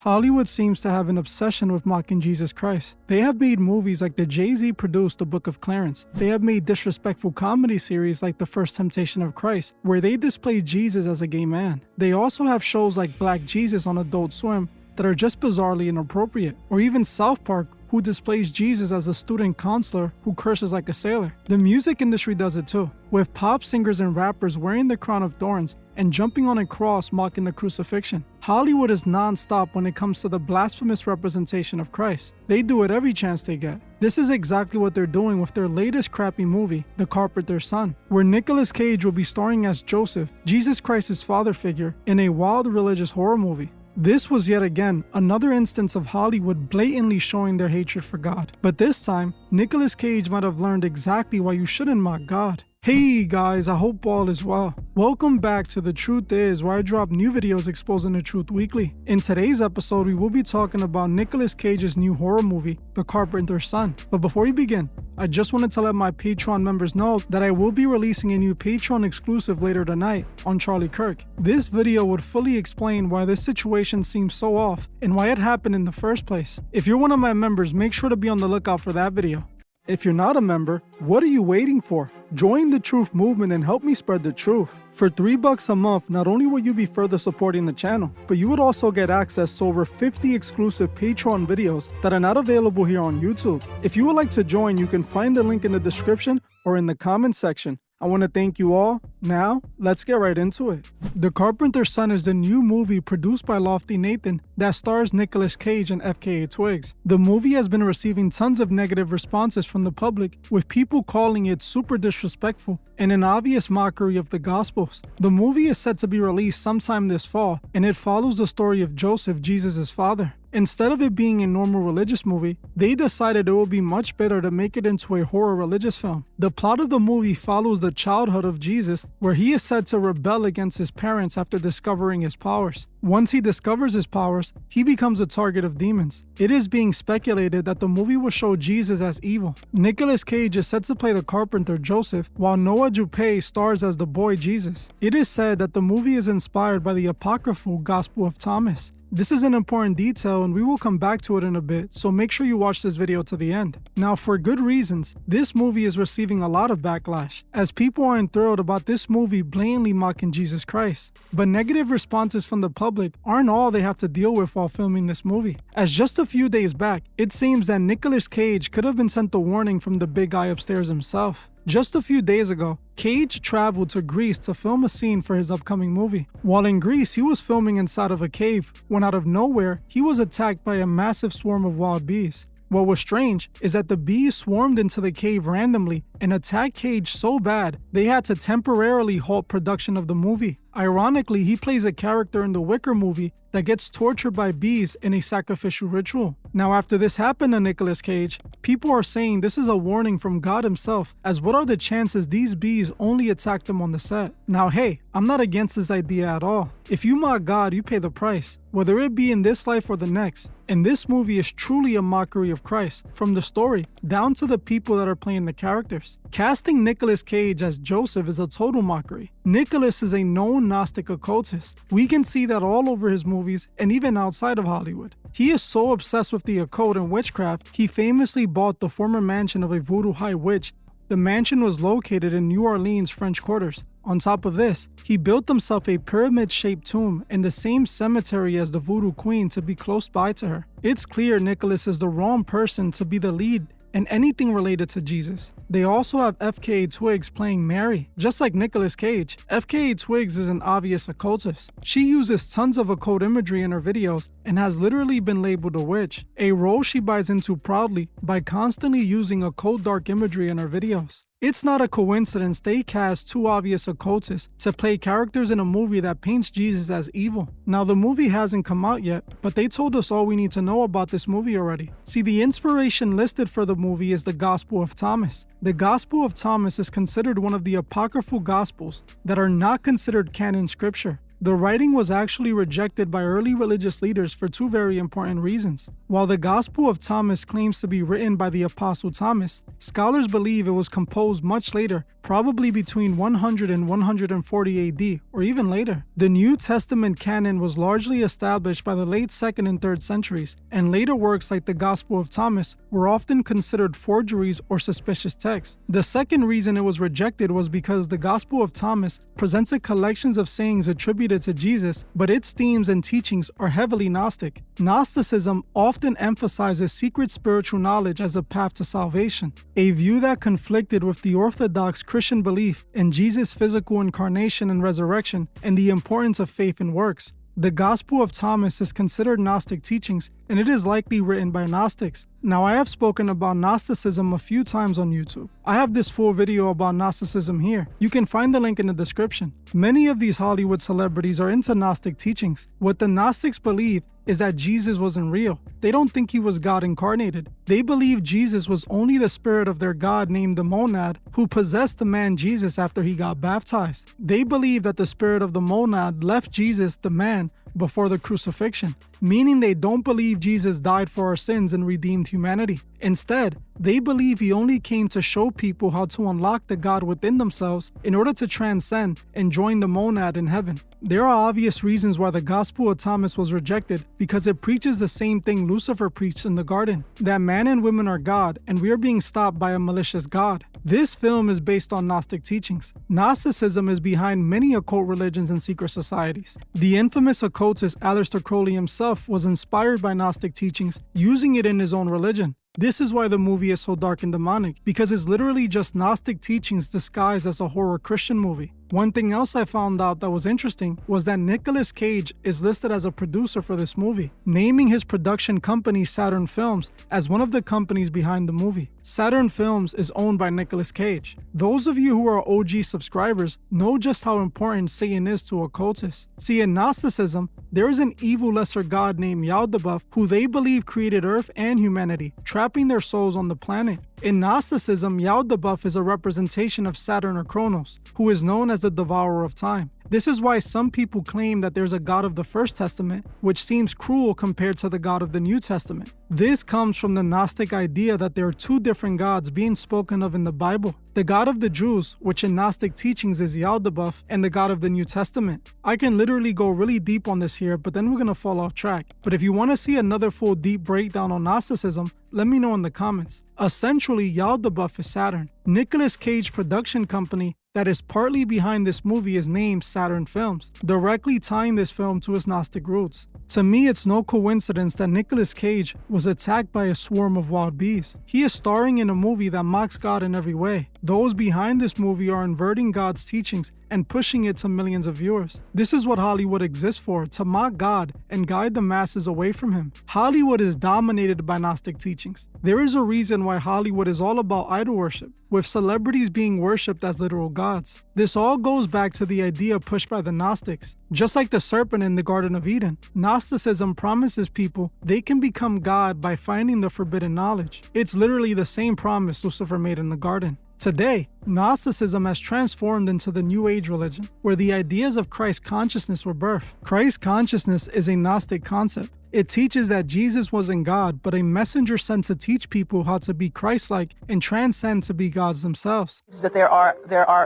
Hollywood seems to have an obsession with mocking Jesus Christ. They have made movies like the Jay-Z produced The Book of Clarence. They have made disrespectful comedy series like The First Temptation of Christ, where they display Jesus as a gay man. They also have shows like Black Jesus on Adult Swim that are just bizarrely inappropriate, or even South Park, who displays Jesus as a student counselor who curses like a sailor. The music industry does it too, with pop singers and rappers wearing the crown of thorns and jumping on a cross mocking the crucifixion. Hollywood is non-stop when it comes to the blasphemous representation of Christ. They do it every chance they get. This is exactly what they're doing with their latest crappy movie, The Carpenter Son, where Nicolas Cage will be starring as Joseph, Jesus Christ's father figure, in a wild religious horror movie. This was yet again another instance of Hollywood blatantly showing their hatred for God. But this time, Nicolas Cage might have learned exactly why you shouldn't mock God. Hey guys, I hope all is well. Welcome back to The Truth Is, where I drop new videos exposing the truth weekly. In today's episode, we will be talking about Nicolas Cage's new horror movie, The Carpenter Son. But before we begin, I just wanted to let my Patreon members know that I will be releasing a new Patreon exclusive later tonight on Charlie Kirk. This video would fully explain why this situation seems so off and why it happened in the first place. If you're one of my members, make sure to be on the lookout for that video. If you're not a member, what are you waiting for? Join the truth movement and help me spread the truth. For $3 a month, not only will you be further supporting the channel, but you would also get access to over 50 exclusive Patreon videos that are not available here on YouTube. If you would like to join, you can find the link in the description or in the comment section. I want to thank you all. Now, let's get right into it. The Carpenter Son is the new movie produced by Lofty Nathan that stars Nicolas Cage and FKA Twigs. The movie has been receiving tons of negative responses from the public, with people calling it super disrespectful and an obvious mockery of the Gospels. The movie is set to be released sometime this fall, and it follows the story of Joseph, Jesus' father. Instead of it being a normal religious movie, they decided it would be much better to make it into a horror religious film. The plot of the movie follows the childhood of Jesus, where he is said to rebel against his parents after discovering his powers. Once he discovers his powers, he becomes a target of demons. It is being speculated that the movie will show Jesus as evil. Nicolas Cage is set to play the carpenter Joseph, while Noah Jupe stars as the boy Jesus. It is said that the movie is inspired by the apocryphal Gospel of Thomas. This is an important detail and we will come back to it in a bit, so make sure you watch this video to the end. Now, for good reasons, this movie is receiving a lot of backlash, as people aren't thrilled about this movie blatantly mocking Jesus Christ. But negative responses from the public aren't all they have to deal with while filming this movie, as just a few days back, it seems that Nicolas Cage could have been sent a warning from the big guy upstairs himself. Just a few days ago, Cage traveled to Greece to film a scene for his upcoming movie. While in Greece, he was filming inside of a cave when out of nowhere, he was attacked by a massive swarm of wild bees. What was strange is that the bees swarmed into the cave randomly and attacked Cage so bad they had to temporarily halt production of the movie. Ironically, he plays a character in the Wicker movie that gets tortured by bees in a sacrificial ritual. Now, after this happened to Nicolas Cage, people are saying this is a warning from God himself, as what are the chances these bees only attacked him on the set? Now, hey, I'm not against this idea at all. If you mock God, you pay the price, whether it be in this life or the next. And this movie is truly a mockery of Christ, from the story down to the people that are playing the characters. Casting Nicolas Cage as Joseph is a total mockery. Nicolas is a known Gnostic occultist. We can see that all over his movies and even outside of Hollywood. He is so obsessed with the occult and witchcraft, he famously bought the former mansion of a voodoo high witch. The mansion was located in New Orleans, French Quarters. On top of this, he built himself a pyramid-shaped tomb in the same cemetery as the voodoo queen to be close by to her. It's clear Nicolas is the wrong person to be the lead in anything related to Jesus. They also have FKA Twigs playing Mary. Just like Nicolas Cage, FKA Twigs is an obvious occultist. She uses tons of occult imagery in her videos and has literally been labeled a witch, a role she buys into proudly by constantly using occult dark imagery in her videos. It's not a coincidence they cast two obvious occultists to play characters in a movie that paints Jesus as evil. Now, the movie hasn't come out yet, but they told us all we need to know about this movie already. See, the inspiration listed for the movie is the Gospel of Thomas. The Gospel of Thomas is considered one of the apocryphal Gospels that are not considered canon scripture. The writing was actually rejected by early religious leaders for two very important reasons. While the Gospel of Thomas claims to be written by the Apostle Thomas, scholars believe it was composed much later, probably between 100 and 140 AD, or even later. The New Testament canon was largely established by the late 2nd and 3rd centuries, and later works like the Gospel of Thomas were often considered forgeries or suspicious texts. The second reason it was rejected was because the Gospel of Thomas presented collections of sayings attributed to Jesus, but its themes and teachings are heavily Gnostic. Gnosticism often emphasizes secret spiritual knowledge as a path to salvation, a view that conflicted with the Orthodox Christian belief in Jesus' physical incarnation and resurrection and the importance of faith and works. The Gospel of Thomas is considered Gnostic teachings, and it is likely written by Gnostics. Now, I have spoken about Gnosticism a few times on YouTube. I have this full video about Gnosticism here. You can find the link in the description. Many of these Hollywood celebrities are into Gnostic teachings. What the Gnostics believe is that Jesus wasn't real. They don't think he was God incarnated. They believe Jesus was only the spirit of their God named the Monad, who possessed the man Jesus after he got baptized. They believe that the spirit of the Monad left Jesus, the man, before the crucifixion, meaning they don't believe Jesus died for our sins and redeemed humanity. Instead, they believe he only came to show people how to unlock the God within themselves in order to transcend and join the monad in heaven. There are obvious reasons why the Gospel of Thomas was rejected, because it preaches the same thing Lucifer preached in the garden, that man and women are God and we are being stopped by a malicious God. This film is based on Gnostic teachings. Gnosticism is behind many occult religions and secret societies. The infamous occultist Aleister Crowley himself was inspired by Gnostic teachings, using it in his own religion. This is why the movie is so dark and demonic, because it's literally just Gnostic teachings disguised as a horror Christian movie. One thing else I found out that was interesting was that Nicolas Cage is listed as a producer for this movie, naming his production company Saturn Films as one of the companies behind the movie. Saturn Films is owned by Nicolas Cage. Those of you who are OG subscribers know just how important Satan is to occultists. See, in Gnosticism, there is an evil lesser god named Yaldabaoth who they believe created Earth and humanity, trapping their souls on the planet. In Gnosticism, Yaldabaoth is a representation of Saturn or Kronos, who is known as the devourer of time. This is why some people claim that there's a God of the First Testament, which seems cruel compared to the God of the New Testament. This comes from the Gnostic idea that there are two different gods being spoken of in the Bible. The God of the Jews, which in Gnostic teachings is Yaldabaoth, and the God of the New Testament. I can literally go really deep on this here, but then we're gonna fall off track. But if you want to see another full deep breakdown on Gnosticism, let me know in the comments. Essentially, Yaldabaoth is Saturn. Nicolas Cage production company that is partly behind this movie is named Saturn Films, directly tying this film to its Gnostic roots. To me, it's no coincidence that Nicolas Cage was attacked by a swarm of wild bees. He is starring in a movie that mocks God in every way. Those behind this movie are inverting God's teachings and pushing it to millions of viewers. This is what Hollywood exists for, to mock God and guide the masses away from him. Hollywood is dominated by Gnostic teachings. There is a reason why Hollywood is all about idol worship, with celebrities being worshipped as literal gods. This all goes back to the idea pushed by the Gnostics. Just like the serpent in the Garden of Eden, Gnosticism promises people they can become God by finding the forbidden knowledge. It's literally the same promise Lucifer made in the garden. Today, Gnosticism has transformed into the New Age religion, where the ideas of Christ consciousness were birthed. Christ consciousness is a Gnostic concept. It teaches that Jesus wasn't God, but a messenger sent to teach people how to be Christ-like and transcend to be gods themselves. That there are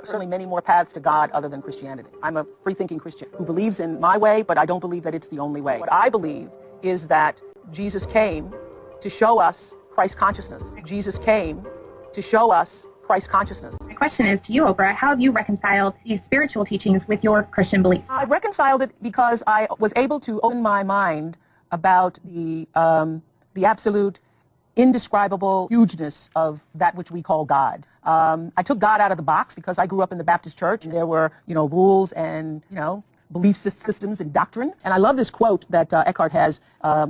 certainly many more paths to God other than Christianity. I'm a free-thinking Christian who believes in my way, but I don't believe that it's the only way. What I believe is that Jesus came to show us Christ consciousness. Jesus came to show us Christ consciousness. My question is to you, Oprah, how have you reconciled these spiritual teachings with your Christian beliefs? I reconciled it because I was able to open my mind about the absolute indescribable hugeness of that which we call God. I took God out of the box because I grew up in the Baptist church, and there were, rules and, belief systems and doctrine. And I love this quote that Eckhart has.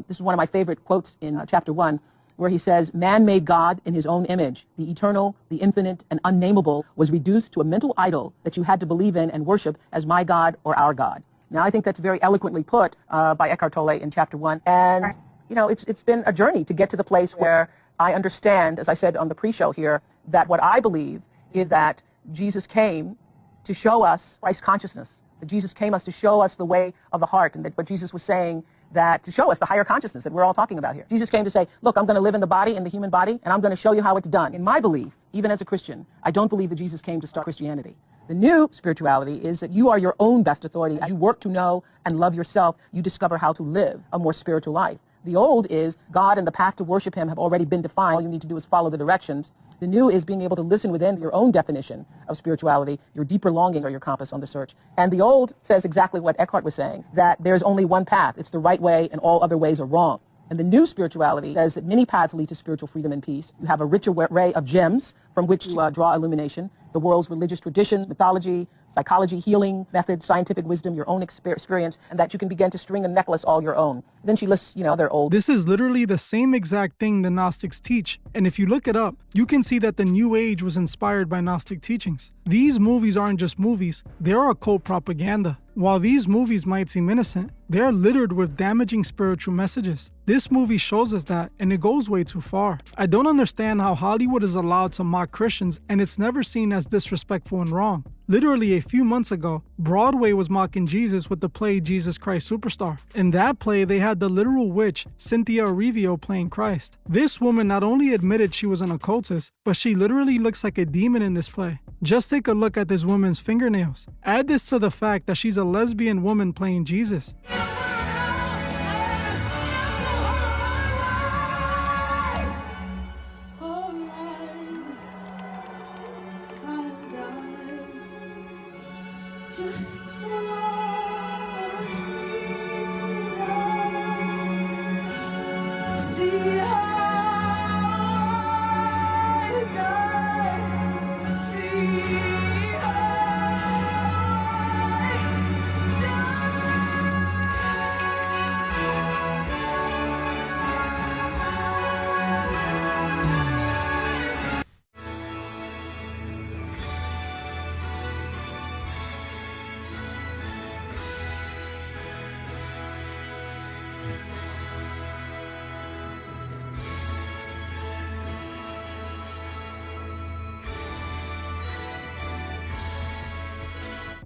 This is one of my favorite quotes in chapter 1, where he says, "Man made God in his own image. The eternal, the infinite, and unnameable was reduced to a mental idol that you had to believe in and worship as my God or our God." Now, I think that's very eloquently put by Eckhart Tolle in chapter 1. And, it's been a journey to get to the place where I understand, as I said on the pre-show here, that what I believe is that Jesus came to show us Christ consciousness. That Jesus came us to show us the way of the heart, and that what Jesus was saying, that to show us the higher consciousness that we're all talking about here. Jesus came to say, look, I'm going to live in the body, in the human body, and I'm going to show you how it's done. In my belief, even as a Christian, I don't believe that Jesus came to start Christianity. The new spirituality is that you are your own best authority. As you work to know and love yourself, you discover how to live a more spiritual life. The old is God and the path to worship him have already been defined. All you need to do is follow the directions. The new is being able to listen within your own definition of spirituality. Your deeper longings are your compass on the search. And the old says exactly what Eckhart was saying, that there's only one path. It's the right way, and all other ways are wrong. And the new spirituality says that many paths lead to spiritual freedom and peace. You have a rich array of gems from which to draw illumination. The world's religious traditions, mythology, psychology, healing methods, scientific wisdom, your own experience, and that you can begin to string a necklace all your own. Then she lists, they're old. This is literally the same exact thing the Gnostics teach, and if you look it up, you can see that the New Age was inspired by Gnostic teachings. These movies aren't just movies, they're occult propaganda. While these movies might seem innocent, they are littered with damaging spiritual messages. This movie shows us that, and it goes way too far. I don't understand how Hollywood is allowed to mock Christians and it's never seen as disrespectful and wrong. Literally a few months ago, Broadway was mocking Jesus with the play Jesus Christ Superstar. In that play, they had the literal witch, Cynthia Erivo, playing Christ. This woman not only admitted she was an occultist, but she literally looks like a demon in this play. Just take a look at this woman's fingernails. Add this to the fact that she's a lesbian woman playing Jesus. Just watch me now. See how I die. See how I die.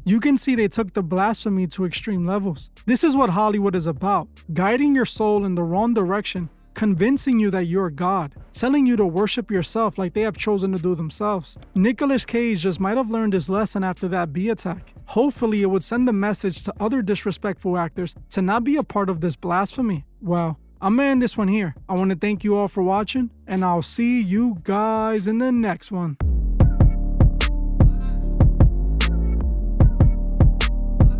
You can see they took the blasphemy to extreme levels. This is what Hollywood is about, guiding your soul in the wrong direction, convincing you that you're God, telling you to worship yourself like they have chosen to do themselves. Nicolas Cage just might have learned his lesson after that bee attack. Hopefully it would send a message to other disrespectful actors to not be a part of this blasphemy. Well, I'm gonna end this one here. I want to thank you all for watching, and I'll see you guys in the next one.